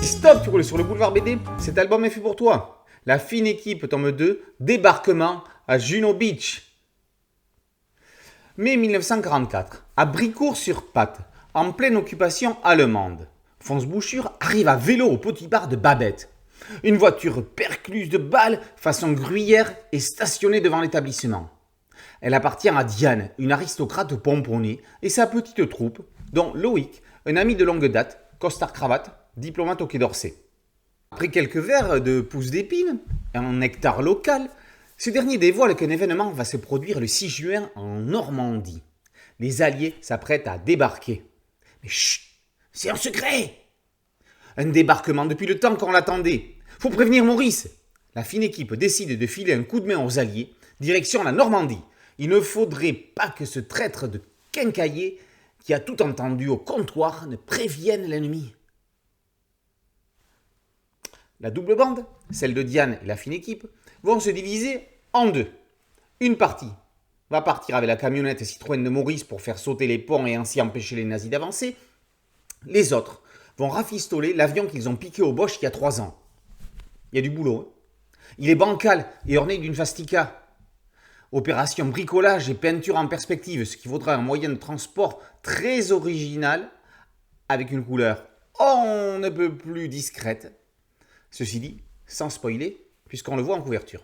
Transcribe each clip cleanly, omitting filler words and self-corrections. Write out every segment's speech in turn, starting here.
Stop, tu roules sur le boulevard BD, cet album est fait pour toi. La fine équipe, tome 2, débarquement à Juno Beach. Mai 1944, à Bricourt-sur-Patte, en pleine occupation allemande, Fonce Bouchure arrive à vélo au petit bar de Babette. Une voiture percluse de balles façon gruyère est stationnée devant l'établissement. Elle appartient à Diane, une aristocrate pomponnée, et sa petite troupe, dont Loïc, un ami de longue date, costard-cravate, diplomate au Quai d'Orsay. Après quelques verres de pousse d'épine, un nectar local, ce dernier dévoile qu'un événement va se produire le 6 juin en Normandie. Les Alliés s'apprêtent à débarquer. Mais chut, c'est un secret! Un débarquement depuis le temps qu'on l'attendait. Faut prévenir Maurice. La fine équipe décide de filer un coup de main aux Alliés, direction la Normandie. Il ne faudrait pas que ce traître de quincaillier, qui a tout entendu au comptoir, ne prévienne l'ennemi. La double bande, celle de Diane et la fine équipe, vont se diviser en deux. Une partie va partir avec la camionnette Citroën de Maurice pour faire sauter les ponts et ainsi empêcher les nazis d'avancer. Les autres vont rafistoler l'avion qu'ils ont piqué au Bosch il y a 3 ans. Il y a du boulot. Il est bancal et orné d'une fastica. Opération bricolage et peinture en perspective, ce qui vaudra un moyen de transport très original avec une couleur on ne peut plus discrète. Ceci dit, sans spoiler, puisqu'on le voit en couverture.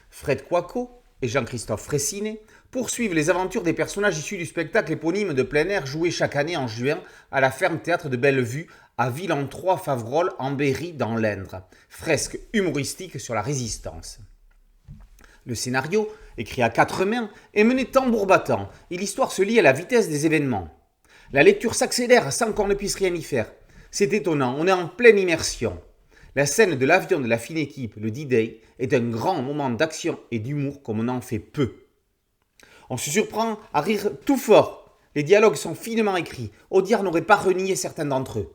Fred Coicot et Jean-Christophe Fraissinet poursuivent les aventures des personnages issus du spectacle éponyme de plein air joué chaque année en juin à la ferme théâtre de Bellevue à Villentroy-Favrolles en Berry dans l'Indre. Fresque humoristique sur la résistance. Le scénario, écrit à 4 mains, est mené tambour battant et l'histoire se lie à la vitesse des événements. La lecture s'accélère sans qu'on ne puisse rien y faire. C'est étonnant, on est en pleine immersion. La scène de l'avion de la fine équipe, le D-Day, est un grand moment d'action et d'humour comme on en fait peu. On se surprend à rire tout fort. Les dialogues sont finement écrits. Audiard n'aurait pas renié certains d'entre eux.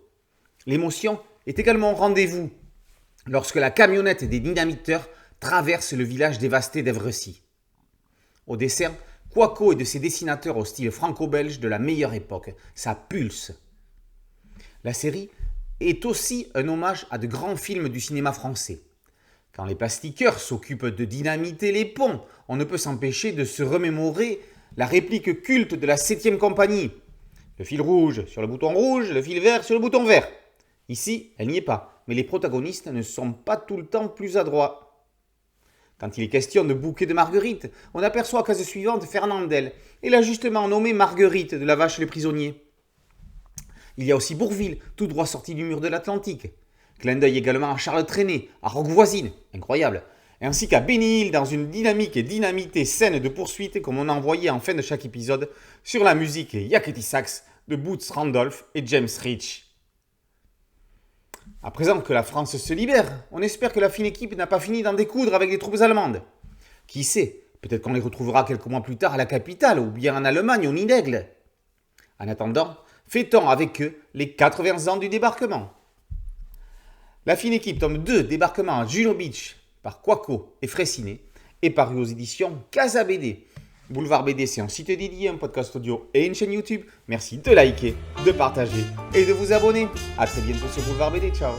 L'émotion est également au rendez-vous lorsque la camionnette des dynamiteurs traverse le village dévasté d'Evrecy. Au dessert, Coicot est de ses dessinateurs au style franco-belge de la meilleure époque. Ça pulse. La série est aussi un hommage à de grands films du cinéma français. Quand les plastiqueurs s'occupent de dynamiter les ponts, on ne peut s'empêcher de se remémorer la réplique culte de la 7e compagnie. Le fil rouge sur le bouton rouge, le fil vert sur le bouton vert. Ici, elle n'y est pas, mais les protagonistes ne sont pas tout le temps plus adroits. Quand il est question de bouquet de marguerite, on aperçoit à case suivante Fernandel, et l'a justement nommée Marguerite de la Vache et les prisonniers. Il y a aussi Bourvil, tout droit sorti du mur de l'Atlantique. Clin d'œil également à Charles Trenet, à Roquevoisine, incroyable, ainsi qu'à Benny Hill dans une dynamique et dynamitée scène de poursuite comme on en voyait en fin de chaque épisode sur la musique Yakety Sax de Boots Randolph et James Rich. À présent que la France se libère, on espère que la fine équipe n'a pas fini d'en découdre avec les troupes allemandes. Qui sait, peut-être qu'on les retrouvera quelques mois plus tard à la capitale ou bien en Allemagne au Nid d'Aigle. En attendant, fêtons avec eux les 80 ans du débarquement. La fine équipe tome 2, débarquement à Juno Beach, par Coicot et Fraissinet, est paru aux éditions Casa BD. Boulevard BD, c'est un site dédié, un podcast audio et une chaîne YouTube. Merci de liker, de partager et de vous abonner. A très bientôt sur Boulevard BD. Ciao.